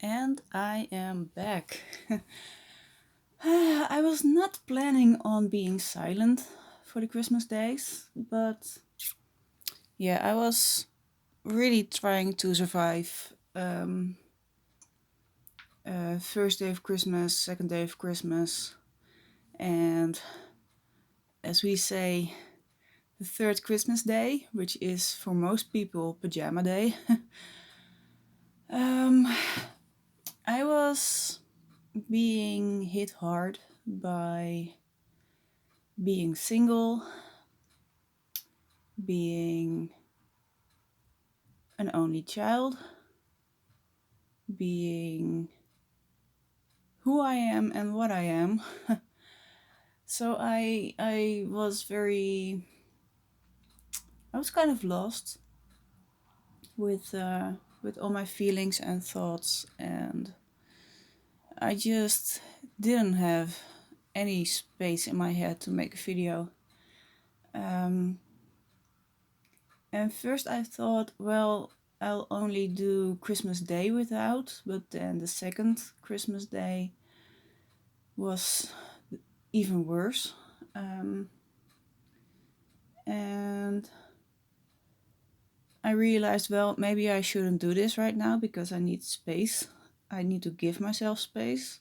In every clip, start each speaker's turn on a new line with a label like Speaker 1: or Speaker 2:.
Speaker 1: And I am back. I was not planning on being silent for the Christmas days, but yeah, I was really trying to survive first day of Christmas, second day of Christmas, and as we say, the third Christmas day, which is for most people pajama day. um, I was being hit hard by being single, being an only child, being who I am and what I am. So I was kind of lost with all my feelings and thoughts, and I just didn't have any space in my head to make a video. And first I thought, well, I'll only do Christmas Day without, but then the second Christmas Day was even worse. And I realized, well, maybe I shouldn't do this right now because I need space. I need to give myself space.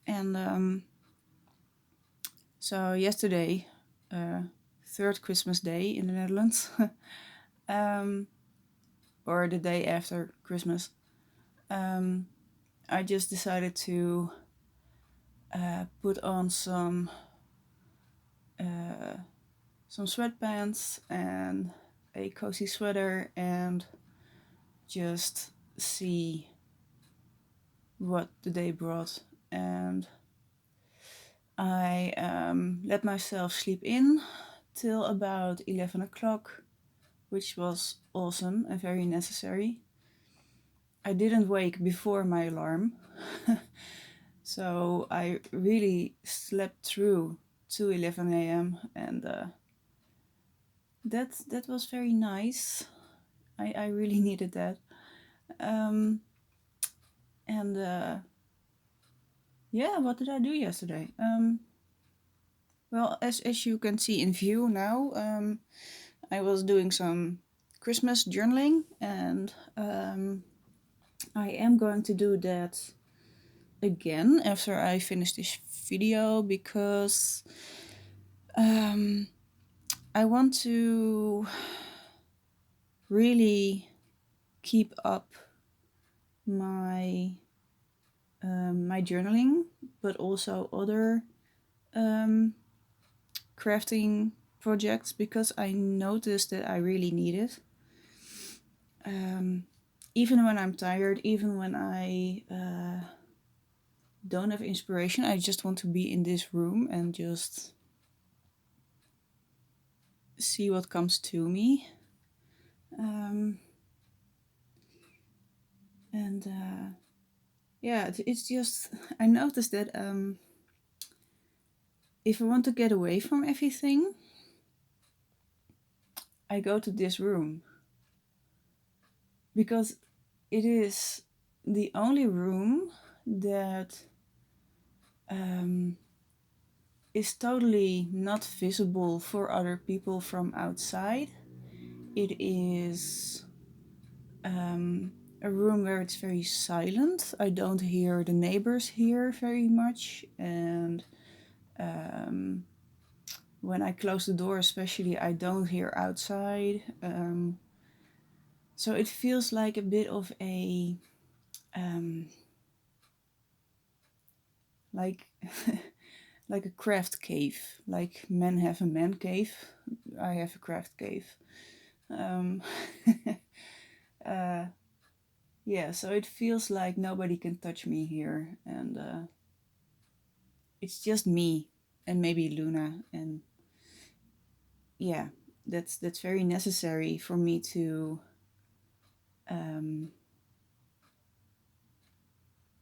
Speaker 1: And so yesterday, third Christmas Day in the Netherlands, or the day after Christmas, I just decided to put on some sweatpants and a cozy sweater and just see what the day brought. And I let myself sleep in till about 11 o'clock, which was awesome and very necessary. I didn't wake before my alarm, so I really slept through to 11 a.m. and that was very nice. I really needed that. And yeah, what did I do yesterday? Well, as you can see in view now, I was doing some Christmas journaling, and I am going to do that again after I finish this video because I want to really keep up my my journaling, but also other crafting projects because I noticed that I really need it. Even when I'm tired, even when I don't have inspiration, I just want to be in this room and just see what comes to me. And yeah, it's just, I noticed that if I want to get away from everything, I go to this room because it is the only room that is totally not visible for other people from outside. It is a room where it's very silent. I don't hear the neighbors here very much, and when I close the door, especially, I don't hear outside. So it feels like a bit of a like like a craft cave. Like men have a man cave, I have a craft cave. Yeah, so it feels like nobody can touch me here, and it's just me and maybe Luna, and yeah, that's very necessary for me to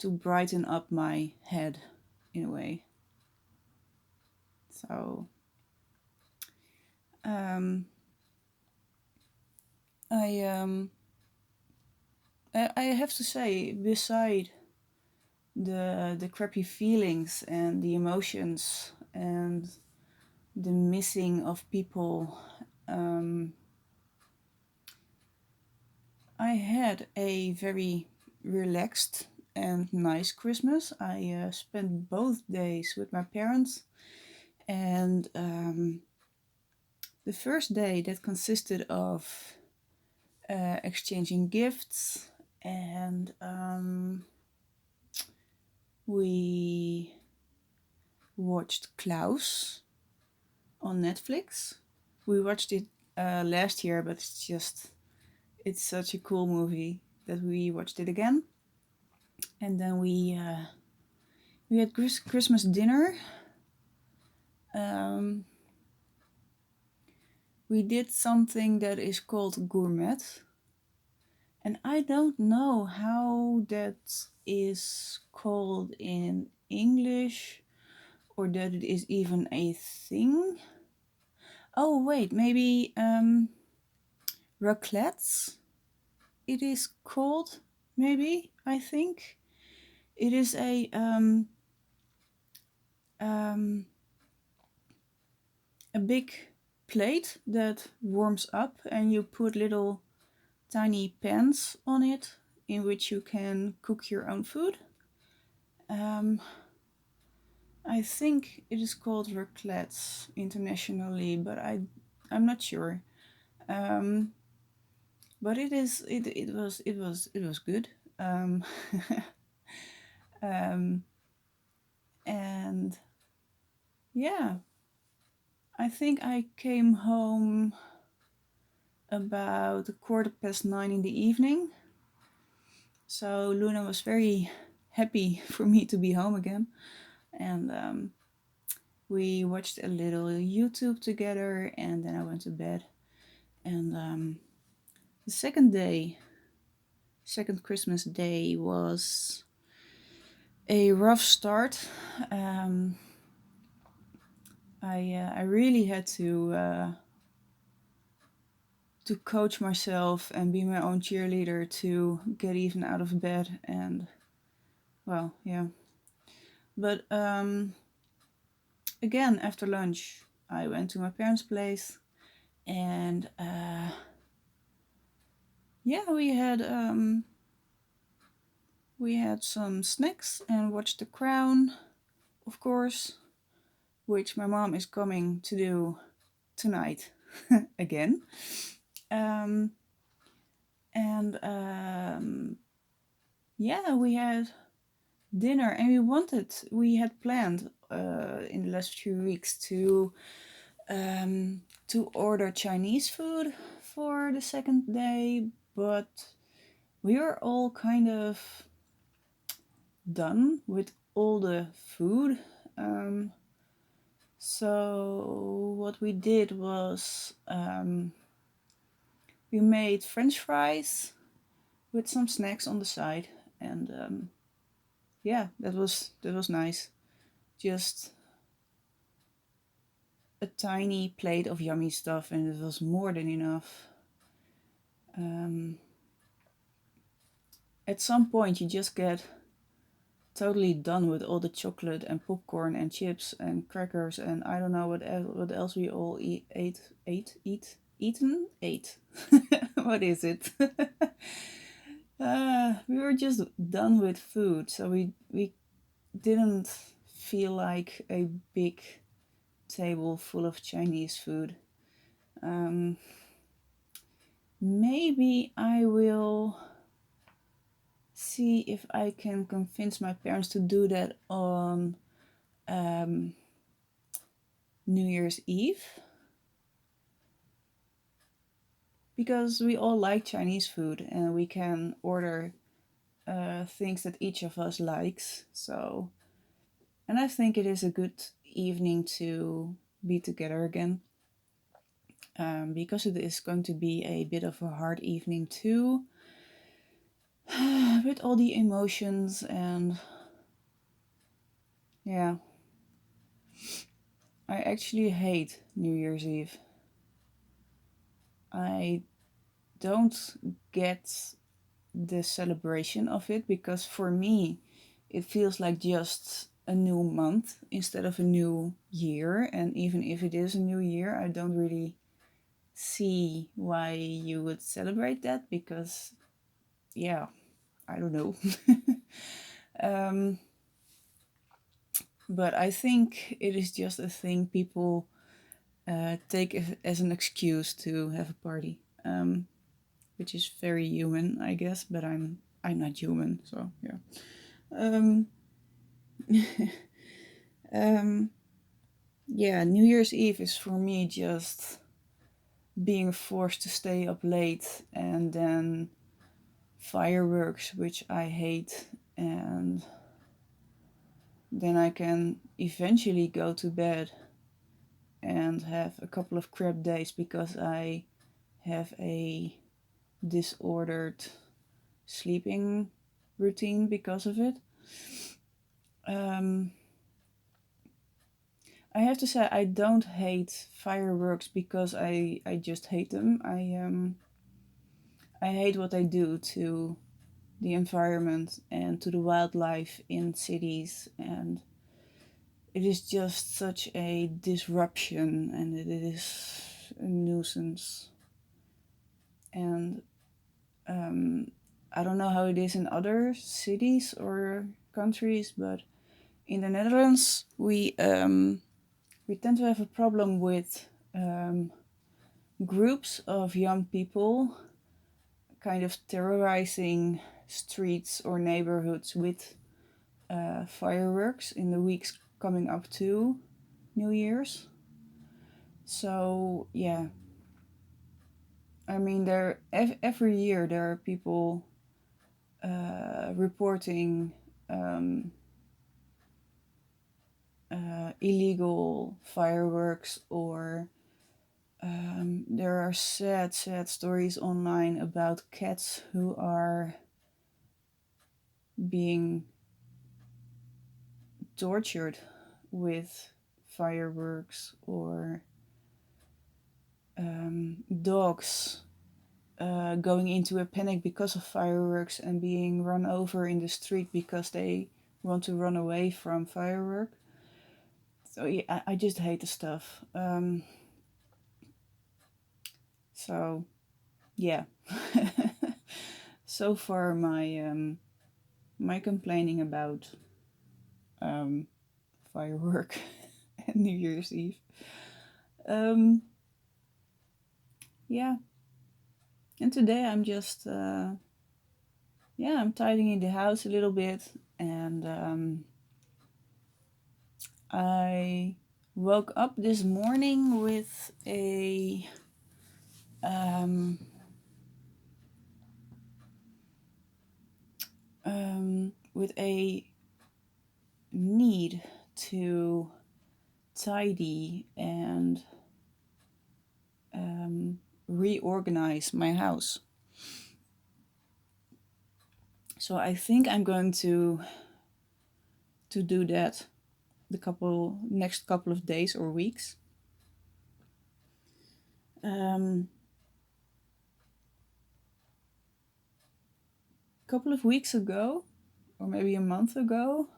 Speaker 1: brighten up my head in a way. So I I have to say, beside the crappy feelings and the emotions and the missing of people, um, I had a very relaxed and nice Christmas. I spent both days with my parents, and the first day that consisted of exchanging gifts, and we watched Klaus on Netflix. We watched it last year, but it's such a cool movie that we watched it again. And then we had Christmas dinner. Um, we did something that is called gourmet, and I don't know how that is called in English or that it is even a thing. Oh wait, maybe raclettes. It is called, maybe, I think. It is um, a big plate that warms up, and you put little tiny pans on it in which you can cook your own food. Um, I think it is called raclettes internationally, but I'm not sure. Um, but it was good. Um, um, and yeah, I think I came home about 9:15 in the evening. So Luna was very happy for me to be home again, and we watched a little YouTube together, and then I went to bed. And the second Christmas day was a rough start. Um, I really had to coach myself and be my own cheerleader to get even out of bed, and well, yeah. But again, after lunch, I went to my parents' place, and yeah, we had some snacks and watched The Crown, of course, which my mom is coming to do tonight again. Um, and yeah, we had dinner, and we had planned in the last few weeks to order Chinese food for the second day, but we were all kind of done with all the food. So what we did was we made French fries with some snacks on the side, and yeah, that was nice. Just a tiny plate of yummy stuff, and it was more than enough. Um, at some point, you just get totally done with all the chocolate and popcorn and chips and crackers, and I don't know what else we all ate. What is it? We were just done with food, so we didn't feel like a big table full of Chinese food. Um, Maybe I will see if I can convince my parents to do that on um, New Year's Eve, because we all like Chinese food and we can order things that each of us likes. So, and I think it is a good evening to be together again, because it is going to be a bit of a hard evening too, with all the emotions and yeah. I actually hate New Year's Eve. I don't get the celebration of it, because for me it feels like just a new month instead of a new year. And even if it is a new year, I don't really see why you would celebrate that, because yeah, I don't know. um, but I think it is just a thing people take as an excuse to have a party, which is very human, I guess. But I'm not human, so yeah. Um, um, yeah, New Year's Eve is for me just being forced to stay up late, and then fireworks, which I hate, and then I can eventually go to bed and have a couple of crap days because I have a disordered sleeping routine because of it. Um, I have to say I don't hate fireworks because I just hate them. I hate what they do to the environment and to the wildlife in cities, and it is just such a disruption, and it is a nuisance. And I don't know how it is in other cities or countries, but in the Netherlands we tend to have a problem with groups of young people kind of terrorizing streets or neighborhoods with fireworks in the weeks coming up to New Year's. So yeah, I mean, every year there are people reporting illegal fireworks, or there are sad stories online about cats who are being tortured with fireworks, or dogs going into a panic because of fireworks and being run over in the street because they want to run away from firework. So yeah, I just hate the stuff. So yeah, so far my complaining about um, firework and New Year's Eve. Um, yeah, and today I'm just yeah, I'm tidying the house a little bit, and I woke up this morning um, with a need to tidy and reorganize my house. So I think I'm going to do that the next couple of days or weeks. A couple of weeks ago, or maybe a month ago,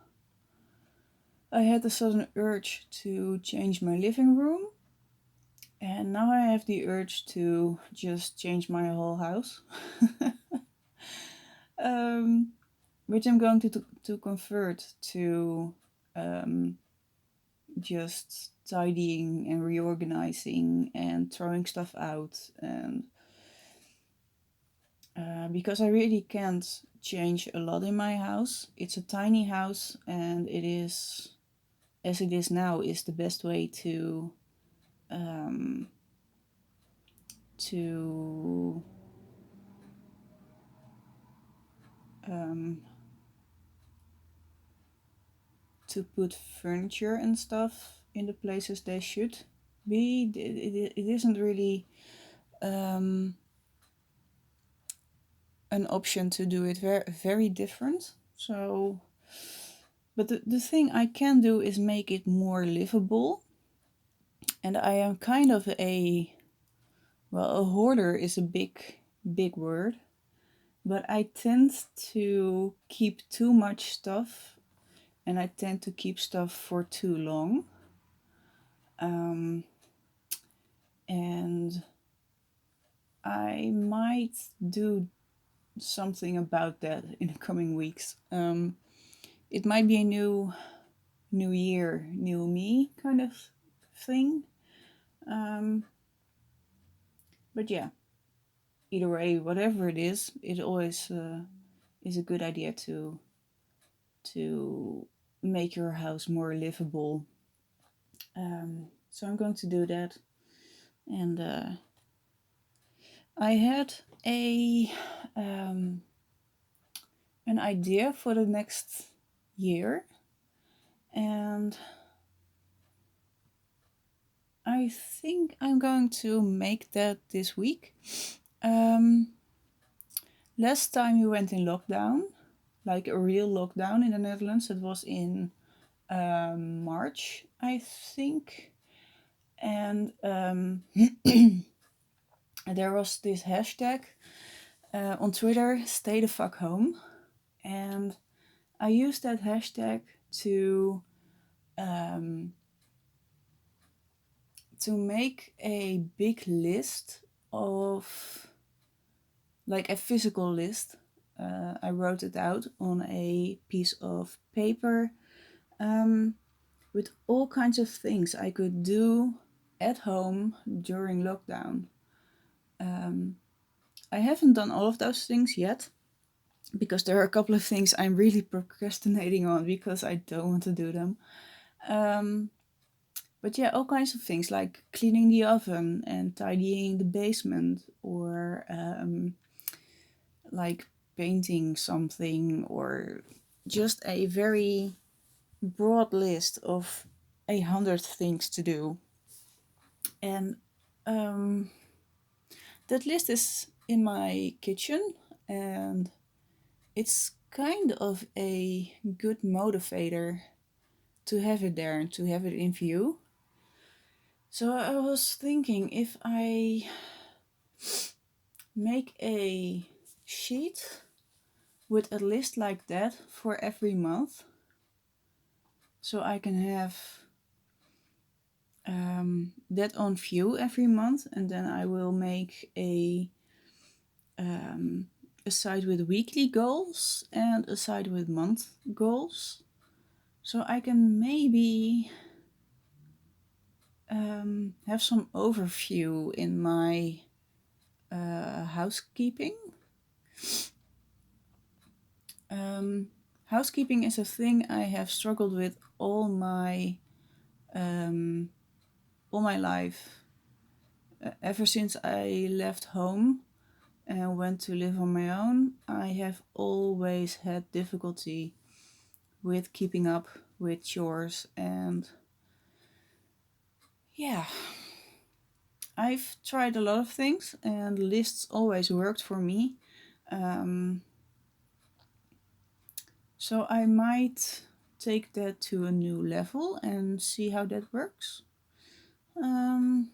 Speaker 1: I had a sudden urge to change my living room, and now I have the urge to just change my whole house. Which I'm going to convert to just tidying and reorganizing and throwing stuff out, and because I really can't change a lot in my house. It's a tiny house, and it is, as it is now, is the best way um, to um, to put furniture and stuff in the places they should be. It isn't really an option to do it very different. So, but the thing I can do is make it more livable. And I am kind of a hoarder is a big word. but I tend to keep too much stuff, and I tend to keep stuff for too long. And I might do something about that in the coming weeks. It might be a new year, new me kind of thing. But yeah, either way, whatever it is, it always is a good idea to make your house more livable. So I'm going to do that, and I had a an idea for the next year, and I think I'm going to make that this week. Last time we went in lockdown, like a real lockdown in the Netherlands, it was in March, I think. And there was this hashtag on Twitter, stay the fuck home. And I used that hashtag to make a big list of, like a physical list. I wrote it out on a piece of paper with all kinds of things I could do at home during lockdown. I haven't done all of those things yet because there are a couple of things I'm really procrastinating on because I don't want to do them. But yeah, all kinds of things like cleaning the oven and tidying the basement, or like painting something, or just a very broad list of 100 things to do. And that list is in my kitchen, and it's kind of a good motivator to have it there and to have it in view. So I was thinking, if I make a sheet with a list like that for every month, so I can have that on view every month, and then I will make a side with weekly goals and a side with month goals, so I can maybe have some overview in my housekeeping. Housekeeping is a thing I have struggled with all my life. Ever since I left home and went to live on my own, I have always had difficulty with keeping up with chores. And yeah, I've tried a lot of things, and lists always worked for me. So I might take that to a new level and see how that works. And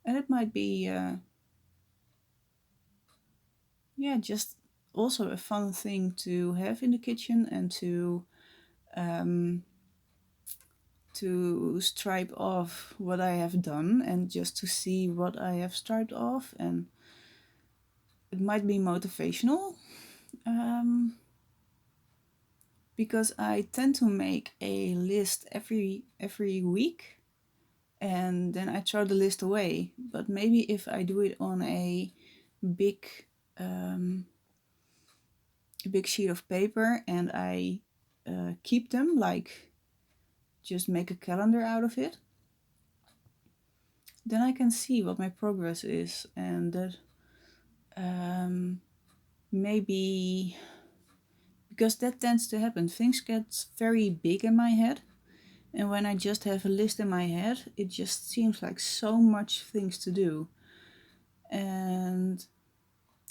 Speaker 1: it might be, just also a fun thing to have in the kitchen, and to stripe off what I have done and just to see what I have striped off, and it might be motivational. Because I tend to make a list every week, and then I throw the list away. But maybe if I do it on a big big sheet of paper, and I keep them, like just make a calendar out of it, then I can see what my progress is, and that maybe, because that tends to happen, things get very big in my head, and when I just have a list in my head, it just seems like so much things to do. And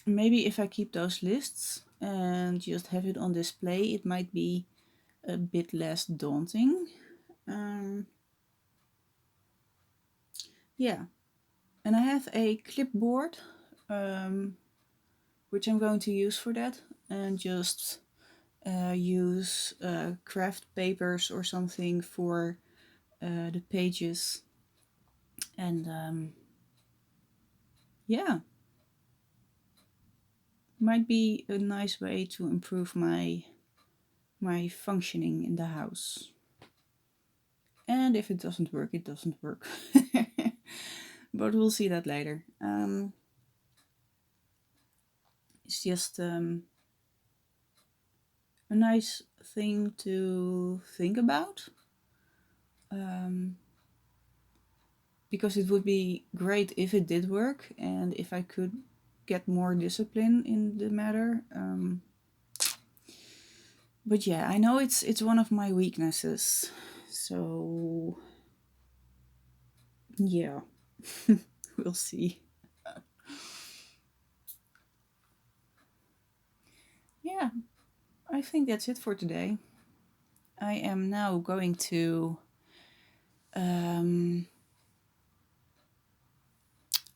Speaker 1: maybe if I keep those lists and just have it on display, it might be a bit less daunting. Yeah, and I have a clipboard which I'm going to use for that, and just use craft papers or something for the pages. And yeah, might be a nice way to improve my functioning in the house. And if it doesn't work, it doesn't work. But we'll see that later. It's just a nice thing to think about. Because it would be great if it did work and if I could get more discipline in the matter. But yeah, I know it's one of my weaknesses. So yeah, we'll see. Yeah, I think that's it for today. I am now going to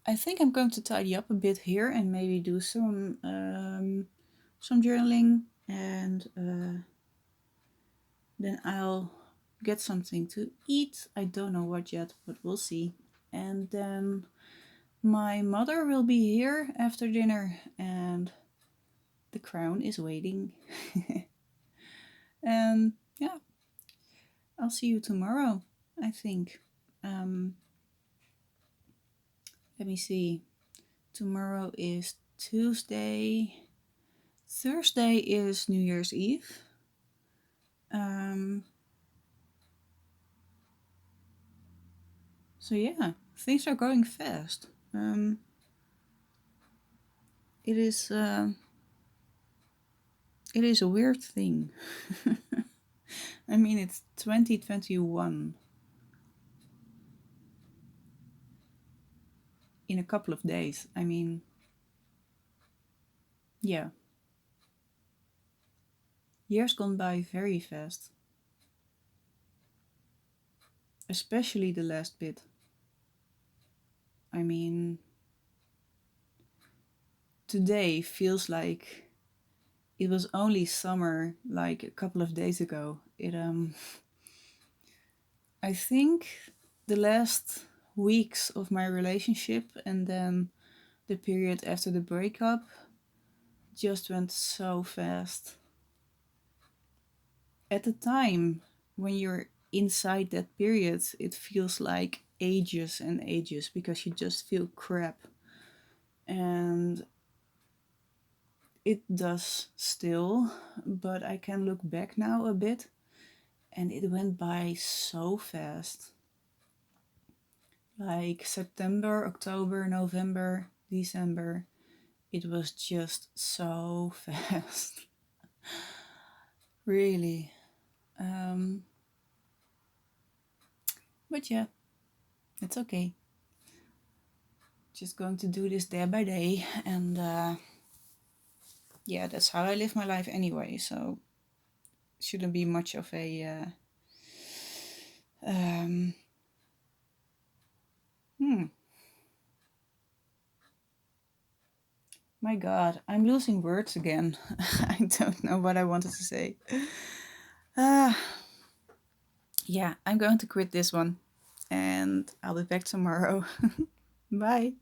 Speaker 1: I think I'm going to tidy up a bit here and maybe do some journaling, and then I'll get something to eat. I don't know what yet, but we'll see. And then my mother will be here after dinner, and the crown is waiting. And yeah, I'll see you tomorrow, I think. Um, Let me see. Tomorrow is Tuesday. Thursday is New Year's Eve. So yeah, things are going fast. It is it is a weird thing. I mean, it's 2021 in a couple of days. I mean, yeah, years gone by very fast, especially the last bit. I mean, today feels like it was only summer like a couple of days ago. I think the last weeks of my relationship and then the period after the breakup just went so fast. At the time, when you're inside that period, it feels like ages and ages because you just feel crap. And it does still, but I can look back now a bit and it went by so fast. Like September, October, November, December, it was just so fast. Really. But yeah, it's okay. Just going to do this day by day, and yeah, that's how I live my life anyway, so it shouldn't be much of a hmm. My god, I'm losing words again. I don't know what I wanted to say. uh, yeah, I'm going to quit this one, and I'll be back tomorrow. Bye.